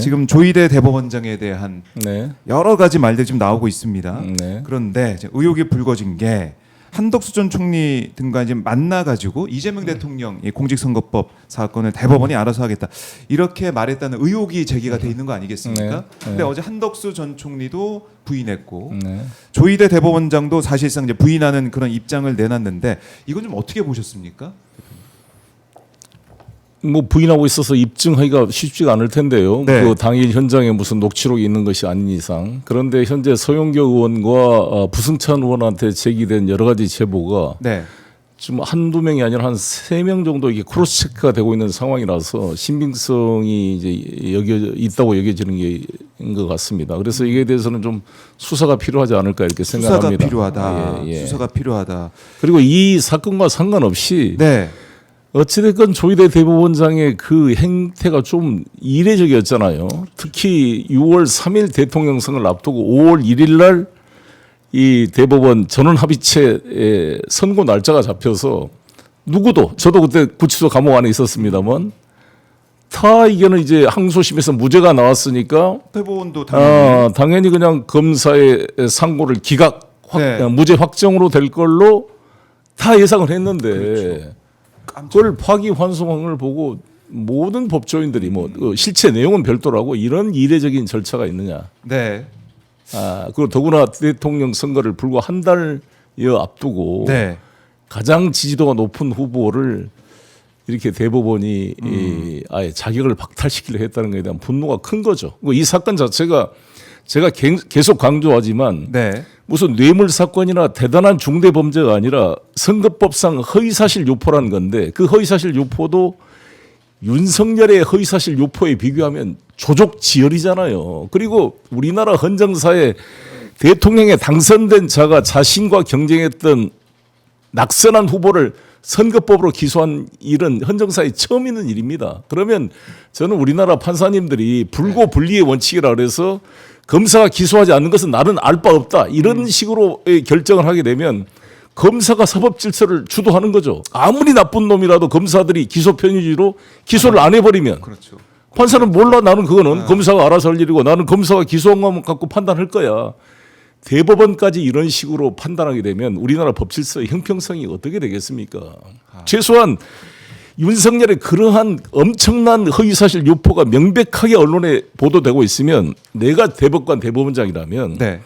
지금 조희대 대법원장에 대한 네. 여러 가지 말들이 좀 나오고 있습니다. 네. 그런데 이제 의혹이 불거진 게 한덕수 전 총리 등과 이제 만나가지고 이재명 대통령 이 공직선거법 사건을 대법원이 알아서 하겠다 이렇게 말했다는 의혹이 제기가 돼 있는 거 아니겠습니까? 네. 근데 어제 한덕수 전 총리도 부인했고 네. 조희대 대법원장도 사실상 이제 부인하는 그런 입장을 내놨는데 이건 좀 어떻게 보셨습니까? 뭐 부인하고 있어서 입증하기가 쉽지가 않을 텐데요. 네. 그 당일 현장에 무슨 녹취록이 있는 것이 아닌 이상. 그런데 현재 서영교 의원과 부승찬 의원한테 제기된 여러 가지 제보가 네. 좀 한두 명이 아니라 한 3명 정도 이게 크로스 체크가 되고 있는 상황이라서 신빙성이 이제 있다고 여겨지는 게 인 것 같습니다. 그래서 이에 대해서는 좀 수사가 필요하지 않을까 이렇게 생각합니다. 수사가 필요하다. 예, 예. 수사가 필요하다. 그리고 이 사건과 상관없이 네. 어찌됐건 조희대 대법원장의 그 행태가 좀 이례적이었잖아요. 특히 6월 3일 대통령 선거를 앞두고 5월 1일 날 이 대법원 전원합의체 선고 날짜가 잡혀서 누구도 저도 그때 구치소 감옥 안에 있었습니다만 다 이게는 이제 항소심에서 무죄가 나왔으니까 대법원도 당연히 당연히 그냥 검사의 상고를 네. 무죄 확정으로 될 걸로 다 예상을 했는데 그렇죠. 그걸 파기환송한 걸 보고 모든 법조인들이 뭐 실체 내용은 별도라고 이런 이례적인 절차가 있느냐. 네. 그리고 더구나 대통령 선거를 불과 한 달여 앞두고 네. 가장 지지도가 높은 후보를 이렇게 대법원이 아예 자격을 박탈시키려 했다는 것에 대한 분노가 큰 거죠. 이 사건 자체가 제가 계속 강조하지만 네. 무슨 뇌물 사건이나 대단한 중대 범죄가 아니라 선거법상 허위사실 유포라는 건데 그 허위사실 유포도 윤석열의 허위사실 유포에 비교하면 조족지혈이잖아요. 그리고 우리나라 헌정사에 대통령에 당선된 자가 자신과 경쟁했던 낙선한 후보를 선거법으로 기소한 일은 헌정사에 처음 있는 일입니다. 그러면 저는 우리나라 판사님들이 불고불리의 원칙이라 그래서 검사가 기소하지 않는 것은 나는 알 바 없다. 이런 식으로 결정을 하게 되면 검사가 사법 질서를 주도하는 거죠. 아무리 나쁜 놈이라도 검사들이 기소 편의주의로 기소를 안 해버리면 그렇죠. 판사는 몰라. 나는 그거는 검사가 알아서 할 일이고 나는 검사가 기소한 것만 갖고 판단할 거야. 대법원까지 이런 식으로 판단하게 되면 우리나라 법 질서의 형평성이 어떻게 되겠습니까? 최소한 윤석열의 그러한 엄청난 허위사실 유포가 명백하게 언론에 보도되고 있으면 내가 대법관 대법원장이라면 네.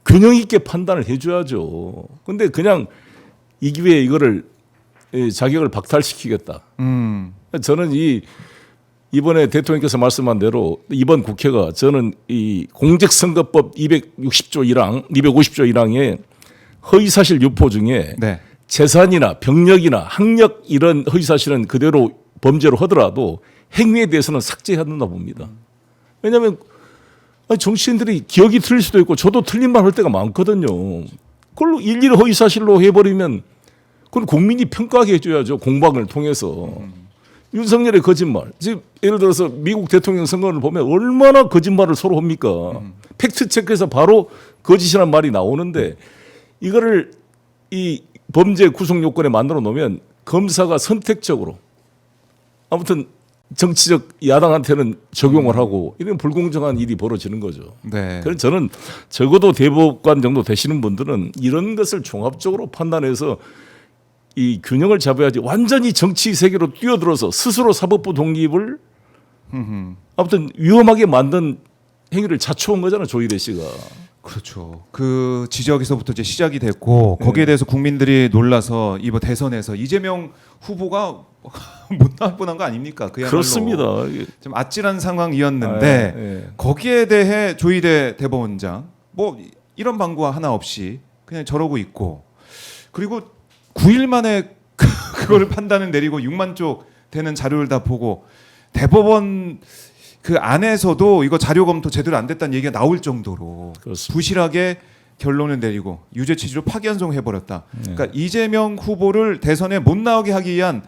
균형 있게 판단을 해줘야죠. 근데 그냥 이 기회에 이거를 자격을 박탈시키겠다. 저는 이번에 대통령께서 말씀한 대로 이번 국회가 저는 이 공직선거법 260조 1항, 250조 1항에 허위사실 유포 중에 네. 재산이나 병력이나 학력 이런 허위사실은 그대로 범죄로 하더라도 행위에 대해서는 삭제해야 된다 봅니다. 왜냐하면 정치인들이 기억이 틀릴 수도 있고 저도 틀린 말 할 때가 많거든요. 그걸로 일일이 허위사실로 해버리면 그건 국민이 평가하게 해줘야죠. 공방을 통해서. 윤석열의 거짓말. 지금 예를 들어서 미국 대통령 선거를 보면 얼마나 거짓말을 서로 합니까. 팩트체크해서 바로 거짓이라는 말이 나오는데 이거를 이 범죄 구성 요건에 만들어 놓으면 검사가 선택적으로 아무튼 정치적 야당한테는 적용을 하고 이런 불공정한 일이 벌어지는 거죠. 네. 그래서 저는 적어도 대법관 정도 되시는 분들은 이런 것을 종합적으로 판단해서 이 균형을 잡아야지 완전히 정치 세계로 뛰어들어서 스스로 사법부 독립을 아무튼 위험하게 만든 행위를 자초한 거잖아요. 조희대 씨가. 그렇죠. 그 지적에서부터 이제 시작이 됐고 거기에 대해서 국민들이 놀라서 이번 대선에서 이재명 후보가 못 나올 뻔한 거 아닙니까? 그야말로 그렇습니다. 좀 아찔한 상황이었는데 거기에 대해 조희대 대법원장 뭐 이런 방구 하나 없이 그냥 저러고 있고 그리고 9일 만에 그거를 판단을 내리고 6만 쪽 되는 자료를 다 보고 대법원 그 안에서도 이거 자료 검토 제대로 안 됐다는 얘기가 나올 정도로 그렇습니다. 부실하게 결론을 내리고 유죄 취지로 파기환송해 버렸다. 그러니까 이재명 후보를 대선에 못 나오게 하기 위한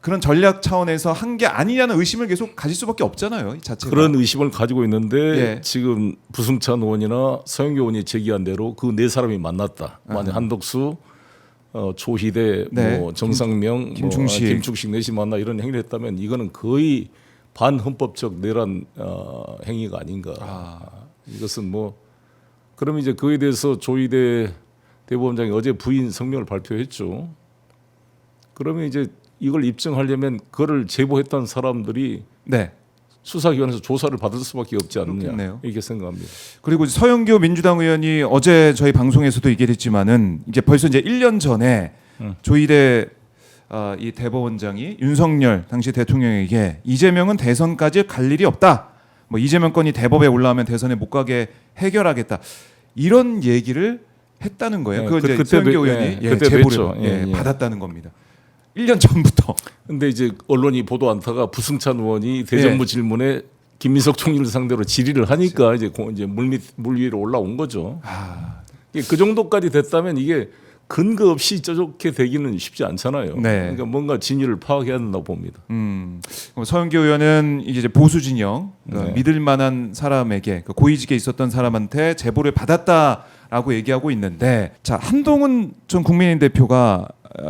그런 전략 차원에서 한 게 아니냐는 의심을 계속 가질 수밖에 없잖아요. 이 자체가. 그런 의심을 가지고 있는데 예. 지금 부승찬 의원이나 서영교 의원이 제기한 대로 그 네 사람이 만났다. 만약 한덕수, 조희대, 네. 뭐 정상명, 김충식. 김충식 넷이 만나 이런 행위를 했다면 이거는 거의 반헌법적 내란 행위가 아닌가. 이것은 뭐 그러면 이제 그에 대해서 조희대 대법원장이 어제 부인 성명을 발표했죠. 그러면 이제 이걸 입증하려면 그를 제보했던 사람들이 네. 수사기관에서 조사를 받을 수밖에 없지 않느냐. 그렇겠네요. 이렇게 생각합니다. 그리고 서영교 민주당 의원이 어제 저희 방송에서도 얘기를 했지만은 이제 벌써 이제 1년 전에 조희대 이 대법원장이 윤석열 당시 대통령에게 이재명은 대선까지 갈 일이 없다. 뭐 이재명 건이 대법에 올라오면 대선에 못 가게 해결하겠다. 이런 얘기를 했다는 거예요. 그걸 이제 서영교 의원이 그때 제보를 받았다는 겁니다. 1년 전부터. 근데 이제 언론이 보도 않다가 부승찬 의원이 대정부 질문에 김민석 총리를 상대로 질의를 하니까 이제 물 위로 올라온 거죠. 이게 그 정도까지 됐다면 이게 근거 없이 저렇게 되기는 쉽지 않잖아요. 네. 그러니까 뭔가 진위를 파악해야 된다고 봅니다. 서영교 의원은 이제 보수 진영 네. 믿을 만한 사람에게 고위직에 있었던 사람한테 제보를 받았다라고 얘기하고 있는데, 자 한동훈 전 국민의힘 대표가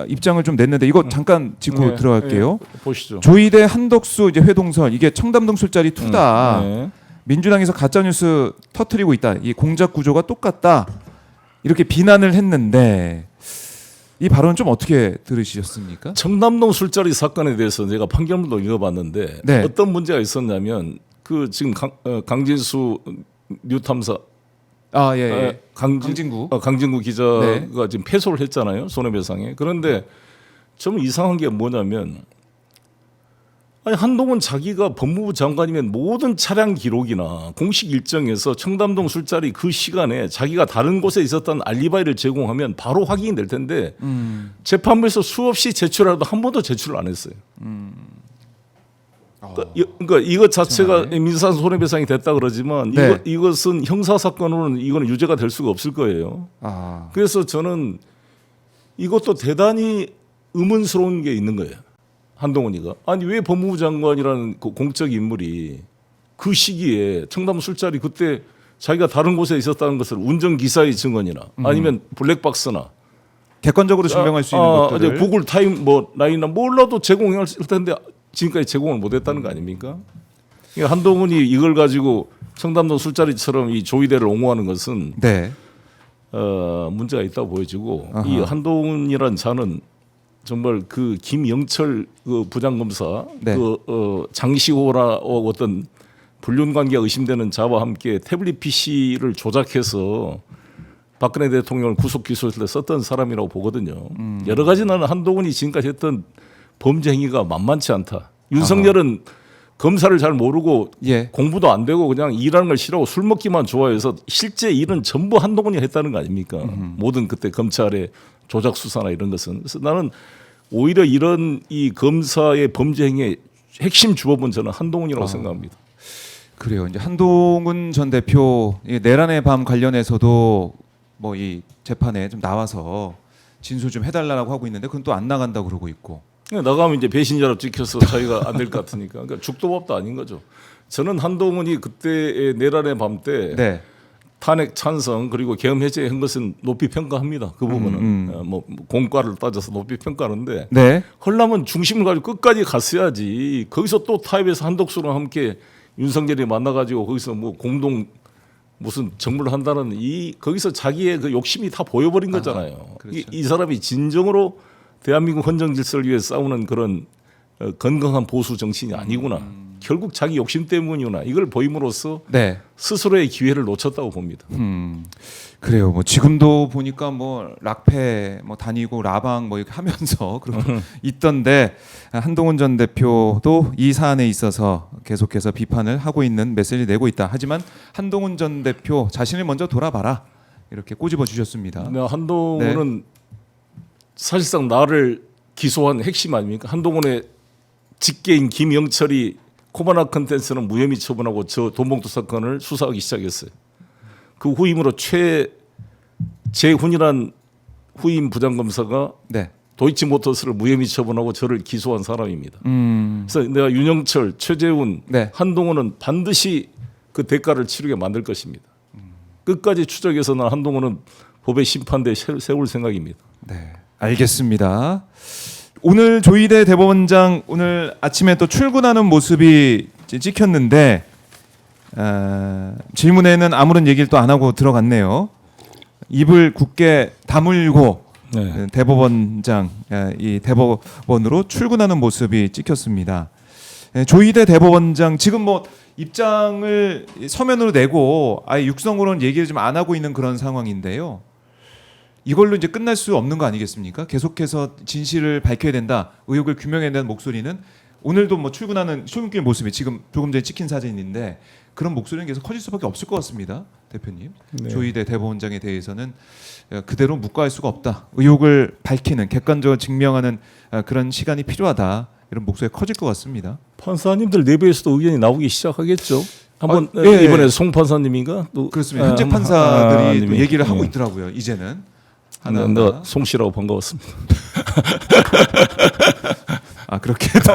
입장을 좀 냈는데 이거 잠깐 짚고 들어갈게요. 보시죠. 조희대 한덕수 이제 회동설 이게 청담동 술자리 2다. 민주당에서 가짜 뉴스 터트리고 있다. 이 공작 구조가 똑같다. 이렇게 비난을 했는데 이 발언 좀 어떻게 들으셨습니까? 청담동 술자리 사건에 대해서 제가 판결문도 읽어봤는데 네. 어떤 문제가 있었냐면 그 지금 강진수 뉴탐사 강진구 기자가 네. 지금 패소를 했잖아요. 손해배상에. 그런데 좀 이상한 게 뭐냐면 아니 한동훈 자기가 법무부 장관이면 모든 차량 기록이나 공식 일정에서 청담동 술자리 그 시간에 자기가 다른 곳에 있었던 알리바이를 제공하면 바로 확인이 될 텐데 재판부에서 수없이 제출하도 한 번도 제출을 안 했어요. 그러니까 이것 자체가 민사 손해배상이 됐다 그러지만 네. 이것은 형사 사건으로는 이거는 유죄가 될 수가 없을 거예요. 그래서 저는 이것도 대단히 의문스러운 게 있는 거예요. 한동훈이가 아니 왜 법무부 장관이라는 그 공적 인물이 그 시기에 청담 술자리 그때 자기가 다른 곳에 있었다는 것을 운전기사의 증언이나 아니면 블랙박스나 객관적으로 증명할 수 있는 것들을 구글 타임 라인이나 몰라도 제공할 텐데 지금까지 제공을 못했다는 거 아닙니까? 그러니까 한동훈이 이걸 가지고 청담동 술자리처럼 이 조희대를 옹호하는 것은 네. 문제가 있다고 보여지고 이 한동훈이란 자는 정말 그 김영철 그 부장검사 네. 장시호라 어떤 불륜 관계가 의심되는 자와 함께 태블릿 PC를 조작해서 박근혜 대통령을 구속 기소할 때 썼던 사람이라고 보거든요. 여러 가지 나는 한동훈이 지금까지 했던 범죄 행위가 만만치 않다. 윤석열은 검사를 잘 모르고 공부도 안 되고 그냥 일하는 걸 싫어하고 술 먹기만 좋아해서 실제 일은 전부 한동훈이 했다는 거 아닙니까? 모든 그때 검찰의 조작 수사나 이런 것은. 그래서 나는 오히려 이런 이 검사의 범죄 행위의 핵심 주범은 저는 한동훈이라고 생각합니다. 그래요. 이제 한동훈 전 대표 내란의 밤 관련해서도 뭐 이 재판에 좀 나와서 진술 좀 해달라고 하고 있는데 그건 또 안 나간다고 그러고 있고. 나가면 이제 배신자로 찍혀서 자기가 안 될 것 같으니까. 그러니까 죽도밥도 아닌 거죠. 저는 한동훈이 그때의 내란의 밤 때 탄핵 찬성 그리고 계엄 해제한 것은 높이 평가합니다. 그 부분은 뭐 공과를 따져서 높이 평가하는데 헐라면 중심을 가지고 끝까지 갔어야지. 거기서 또 타협해서 한덕수랑 함께 윤석열이 만나가지고 거기서 뭐 공동 무슨 정부를 한다는 거기서 자기의 그 욕심이 다 보여버린 거잖아요. 그렇죠. 이 사람이 진정으로 대한민국 헌정 질서를 위해 싸우는 그런 건강한 보수 정신이 아니구나. 결국 자기 욕심 때문이구나. 이걸 보임으로써 스스로의 기회를 놓쳤다고 봅니다. 그래요. 뭐 지금도 보니까 뭐 락페 뭐 다니고 라방 뭐 이렇게 하면서 그러고 있던데 한동훈 전 대표도 이 사안에 있어서 계속해서 비판을 하고 있는 메시지를 내고 있다. 하지만 한동훈 전 대표 자신을 먼저 돌아봐라. 이렇게 꼬집어 주셨습니다. 한동훈은 사실상 나를 기소한 핵심 아닙니까? 한동훈의 직계인 김영철이 코바나 컨텐츠는 무혐의 처분하고 저 돈봉투 사건을 수사하기 시작했어요. 그 후임으로 최재훈이란 후임 부장검사가 도이치모터스를 무혐의 처분하고 저를 기소한 사람입니다. 그래서 내가 윤영철, 최재훈, 한동훈은 반드시 그 대가를 치르게 만들 것입니다. 끝까지 추적해서 난 한동훈은 법의 심판대에 세울 생각입니다. 네, 알겠습니다. 오늘 조희대 대법원장 오늘 아침에 또 출근하는 모습이 찍혔는데 질문에는 아무런 얘기를 또 안 하고 들어갔네요. 입을 굳게 다물고 네. 대법원장 이 대법원으로 출근하는 모습이 찍혔습니다. 조희대 대법원장 지금 뭐 입장을 서면으로 내고 아예 육성으로는 얘기를 좀 안 하고 있는 그런 상황인데요. 이걸로 이제 끝날 수 없는 거 아니겠습니까? 계속해서 진실을 밝혀야 된다, 의혹을 규명해야 된다는 목소리는 오늘도 뭐 출근길 모습이 지금 조금 전에 찍힌 사진인데 그런 목소리는 계속 커질 수밖에 없을 것 같습니다, 대표님. 네. 조희대 대법원장에 대해서는 그대로 묵과할 수가 없다, 의혹을 밝히는 객관적으로 증명하는 그런 시간이 필요하다, 이런 목소리가 커질 것 같습니다. 판사님들 내부에서도 의견이 나오기 시작하겠죠. 한번 예. 이번에 송 판사님인가 또 그렇습니다. 현재 판사들이 또 님이. 얘기를 하고 있더라고요. 이제는 하나 송 씨라고 반가웠습니다. 그렇게도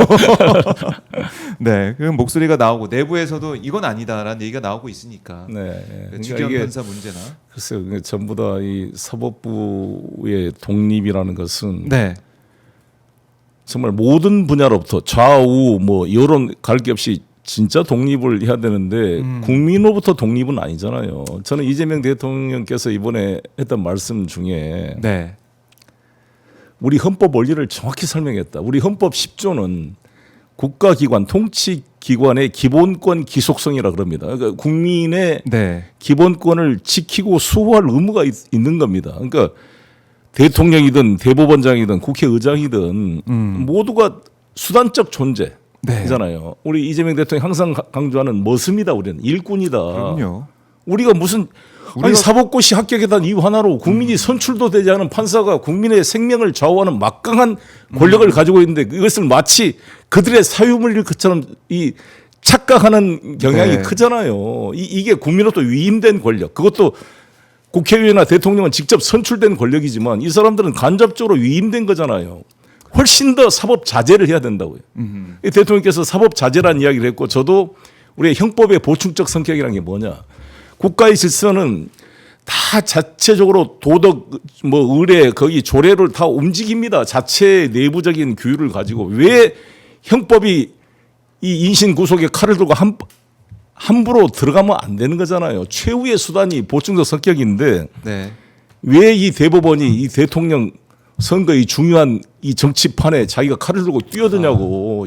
네, 그 목소리가 나오고 내부에서도 이건 아니다라는 얘기가 나오고 있으니까. 네. 주기현 판사 문제나. 글쎄요, 전부 다 이 사법부의 독립이라는 것은 네, 정말 모든 분야로부터 좌우 뭐 여론 갈 게 없이 진짜 독립을 해야 되는데 국민으로부터 독립은 아니잖아요. 저는 이재명 대통령께서 이번에 했던 말씀 중에 네, 우리 헌법 원리를 정확히 설명했다. 우리 헌법 10조는 국가기관, 통치기관의 기본권 기속성이라 그럽니다. 그러니까 국민의 네, 기본권을 지키고 수호할 의무가 있는 겁니다. 그러니까 대통령이든 대법원장이든 국회의장이든 모두가 수단적 존재잖아요. 우리 이재명 대통령이 항상 강조하는 머슴이다. 우리는 일꾼이다. 그럼요. 우리가 무슨 아니 사법고시 합격했다는 이유 하나로 국민이 선출도 되지 않은 판사가 국민의 생명을 좌우하는 막강한 권력을 가지고 있는데 이것을 마치 그들의 사유물일 것처럼 이 착각하는 경향이 네. 크잖아요. 이게 국민으로부터 위임된 권력. 그것도 국회의원이나 대통령은 직접 선출된 권력이지만 이 사람들은 간접적으로 위임된 거잖아요. 훨씬 더 사법 자제를 해야 된다고요. 이 대통령께서 사법 자제라는 이야기를 했고 저도 우리의 형법의 보충적 성격이라는 게 뭐냐. 국가의 질서는 다 자체적으로 도덕, 뭐 의례, 거기 조례를 다 움직입니다. 자체의 내부적인 규율을 가지고 왜 형법이 이 인신 구속에 칼을 들고 함부로 들어가면 안 되는 거잖아요. 최후의 수단이 보충적 성격인데 네, 왜 이 대법원이 이 대통령 선거의 중요한 이 정치판에 자기가 칼을 들고 뛰어드냐고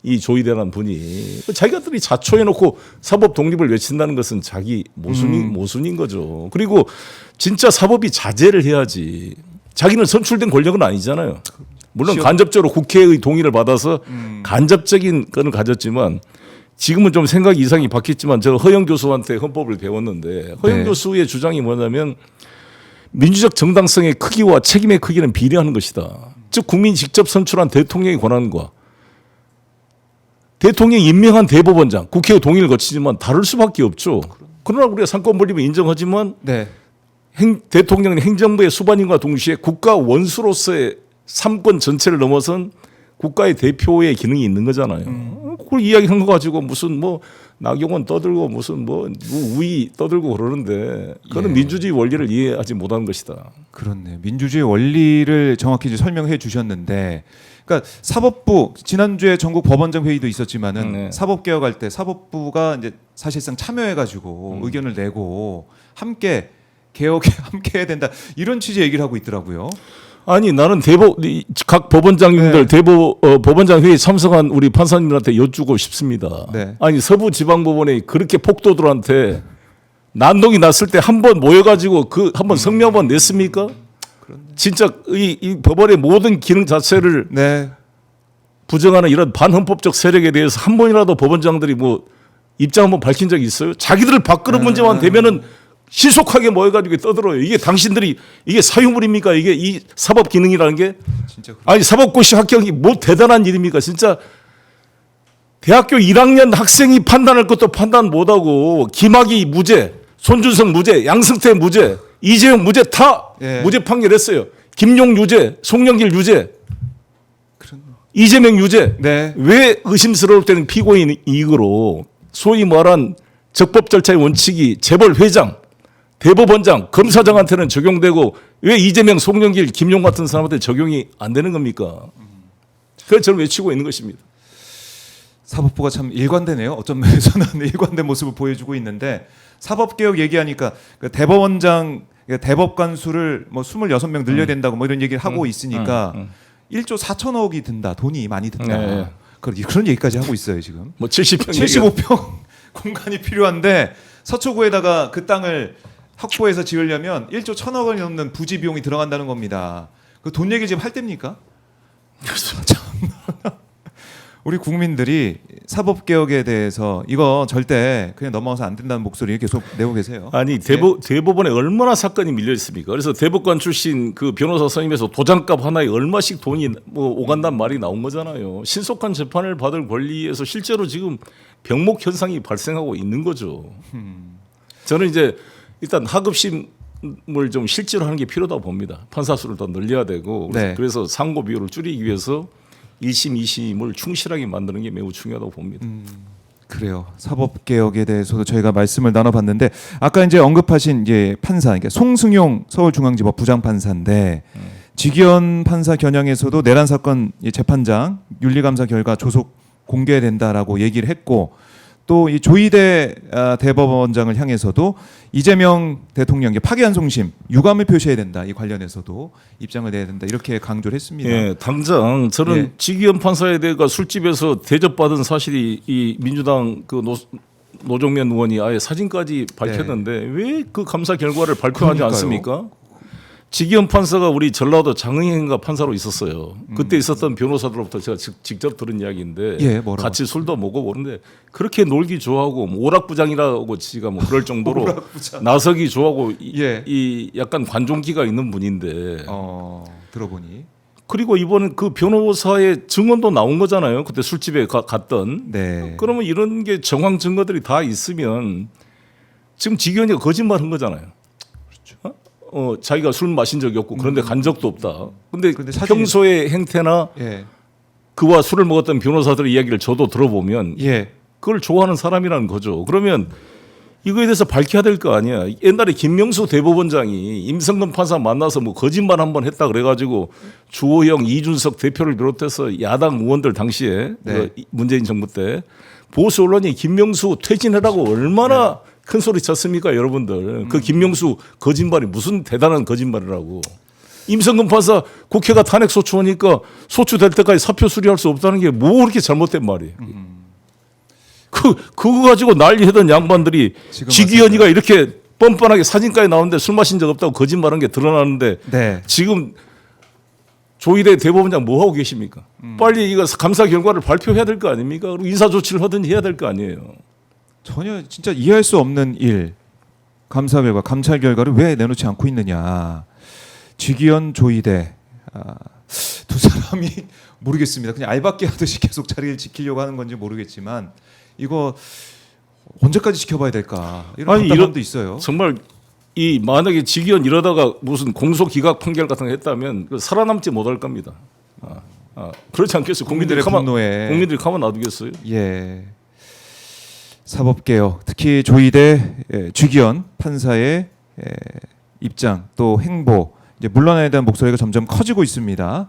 이 조희대라는 분이 자기가들이 자초해놓고 사법 독립을 외친다는 것은 자기 모순인 거죠. 그리고 진짜 사법이 자제를 해야지. 자기는 선출된 권력은 아니잖아요. 물론 간접적으로 국회의 동의를 받아서 간접적인 건을 가졌지만 지금은 좀 생각이 이상이 바뀌었지만 제가 허영 교수한테 헌법을 배웠는데 허영 네. 교수의 주장이 뭐냐면 민주적 정당성의 크기와 책임의 크기는 비례하는 것이다. 즉 국민이 직접 선출한 대통령의 권한과 대통령이 임명한 대법원장, 국회의 동의를 거치지만 다를 수밖에 없죠. 그러나 우리가 상권 분립을 인정하지만 네, 대통령은 행정부의 수반인과 동시에 국가 원수로서의 삼권 전체를 넘어선 국가의 대표의 기능이 있는 거잖아요. 그걸 이야기한 거 가지고 무슨 뭐 나경원 떠들고 무슨 뭐 우위 떠들고 그러는데 그거는 예. 민주주의 원리를 이해하지 못하는 것이다. 그렇네. 민주주의 원리를 정확히 이제 설명해 주셨는데, 그러니까 사법부 지난주에 전국 법원장 회의도 있었지만은 네. 사법 개혁할 때 사법부가 이제 사실상 참여해가지고 의견을 내고 함께 개혁에 함께 해야 된다, 이런 취지 얘기를 하고 있더라고요. 아니 나는 각 법원장님들 네. 법원장 회의 참석한 우리 판사님들한테 여쭈고 싶습니다. 네. 아니 서부지방법원에 그렇게 폭도들한테 난동이 났을 때 한 번 모여가지고 그 한번 성명 한번 냈습니까? 진짜 이 법원의 모든 기능 자체를 네, 부정하는 이런 반헌법적 세력에 대해서 한 번이라도 법원장들이 뭐 입장 한번 밝힌 적이 있어요? 자기들 밥그릇 문제만 되면은 신속하게 모여가지고 떠들어요. 이게 당신들이 이게 사유물입니까? 이게 이 사법 기능이라는 게 진짜 아니 사법고시 합격이 뭐 대단한 일입니까? 진짜 대학교 1학년 학생이 판단할 것도 판단 못하고 김학의 무죄, 손준성 무죄, 양승태 무죄, 이재용 무죄 다 예. 무죄 판결했어요. 김용 유죄, 송영길 유죄, 이재명 유죄. 네, 왜 의심스러울 때는 피고인 이익으로 소위 말한 적법 절차의 원칙이 재벌 회장, 대법원장, 검사장한테는 적용되고 왜 이재명, 송영길, 김용 같은 사람한테 적용이 안 되는 겁니까? 그걸 저는 외치고 있는 것입니다. 사법부가 참 일관되네요. 어떤 면에서는 일관된 모습을 보여주고 있는데 사법개혁 얘기하니까 그 대법원장, 대법관 수를 뭐 26명 늘려야 된다고 뭐 이런 얘기를 하고 있으니까 1조 4천억이 든다. 돈이 많이 든다. 네. 그런 얘기까지 하고 있어요 지금. 뭐 70평 75평 공간이 필요한데 서초구에다가 그 땅을 확보해서 지으려면 1조 1천억 원이 넘는 부지 비용이 들어간다는 겁니다. 그 돈 얘기 지금 할 때입니까? 우리 국민들이 사법개혁에 대해서 이거 절대 그냥 넘어가서 안 된다는 목소리 계속 내고 계세요. 아니 대법원에 얼마나 사건이 밀려 있습니까? 그래서 대법관 출신 그 변호사 선임에서 도장값 하나에 얼마씩 돈이 뭐 오간다는 말이 나온 거잖아요. 신속한 재판을 받을 권리에서 실제로 지금 병목 현상이 발생하고 있는 거죠. 저는 이제 일단 하급심을 좀 실제로 하는 게 필요하다고 봅니다. 판사 수를 더 늘려야 되고 네. 그래서 상고 비율을 줄이기 위해서 1심, 2심을 충실하게 만드는 게 매우 중요하다고 봅니다. 그래요. 사법개혁에 대해서도 저희가 말씀을 나눠봤는데 아까 이제 언급하신 이제 판사, 그러니까 송승용 서울중앙지법 부장판사인데 직위원 판사 겨냥에서도 내란 사건 재판장 윤리감사 결과 조속 공개된다라고 얘기를 했고 또 이 조희대 대법원장을 향해서도 이재명 대통령의 파기한 송심 유감을 표시해야 된다. 이 관련해서도 입장을 내야 된다. 이렇게 강조를 했습니다. 예, 당장 저는 예. 직위원 판사에 대해서 술집에서 대접받은 사실이 이 민주당 그 노정면 의원이 아예 사진까지 밝혔는데 왜 그 감사 결과를 발표하지 그러니까요. 않습니까? 직위원 판사가 우리 전라도 장흥인가 판사로 있었어요. 그때 있었던 변호사들로부터 제가 직접 들은 이야기인데 예, 뭐라고? 같이 술도 먹고 그러는데 그렇게 놀기 좋아하고 뭐 오락부장이라고 지가 뭐 그럴 정도로 오락부장. 나서기 좋아하고 예. 이 약간 관종기가 있는 분인데 들어보니 그리고 이번엔 그 변호사의 증언도 나온 거잖아요. 그때 술집에 갔던. 네. 그러면 이런 게 정황 증거들이 다 있으면 지금 직위원이가 거짓말한 거잖아요. 자기가 술 마신 적이 없고 그런데 간 적도 없다. 근데 평소의 행태나 예. 그와 술을 먹었던 변호사들의 이야기를 저도 들어보면 예. 그걸 좋아하는 사람이라는 거죠. 그러면 이거에 대해서 밝혀야 될 거 아니야. 옛날에 김명수 대법원장이 임성근 판사 만나서 뭐 거짓말 한번 했다 그래가지고 주호영, 이준석 대표를 비롯해서 야당 의원들 당시에 네. 그 문재인 정부 때 보수 언론이 김명수 퇴진하라고 얼마나 큰 소리 쳤습니까, 여러분들. 그 김명수 거짓말이 무슨 대단한 거짓말이라고. 임성근 판사 국회가 탄핵 소추하니까 소추될 때까지 사표 수리할 수 없다는 게 뭐 그렇게 잘못된 말이에요. 그거 가지고 난리하던 양반들이 직위원이가 이렇게 뻔뻔하게 사진까지 나오는데 술 마신 적 없다고 거짓말한 게 드러나는데 네. 지금 조희대 대법원장 뭐 하고 계십니까? 빨리 이거 감사 결과를 발표해야 될 거 아닙니까? 그리고 인사 조치를 하든지 해야 될 거 아니에요. 전혀 진짜 이해할 수 없는 일. 감사 결과, 감찰 결과를 왜 내놓지 않고 있느냐. 직위원 조희대 두 사람이 모르겠습니다. 그냥 알박기 하듯이 계속 자리를 지키려고 하는 건지 모르겠지만 이거 언제까지 지켜봐야 될까 이런 답답함도 있어요. 정말 이 만약에 직위원 이러다가 무슨 공소 기각 판결 같은 거 했다면 살아남지 못할 겁니다. 그렇지 않겠어요? 국민들의 분노에 국민들이 가만 놔두겠어요? 예. 사법개혁 특히 조희대 직위원 판사의 입장 또 행보 이제 물러나야 되는 목소리가 점점 커지고 있습니다.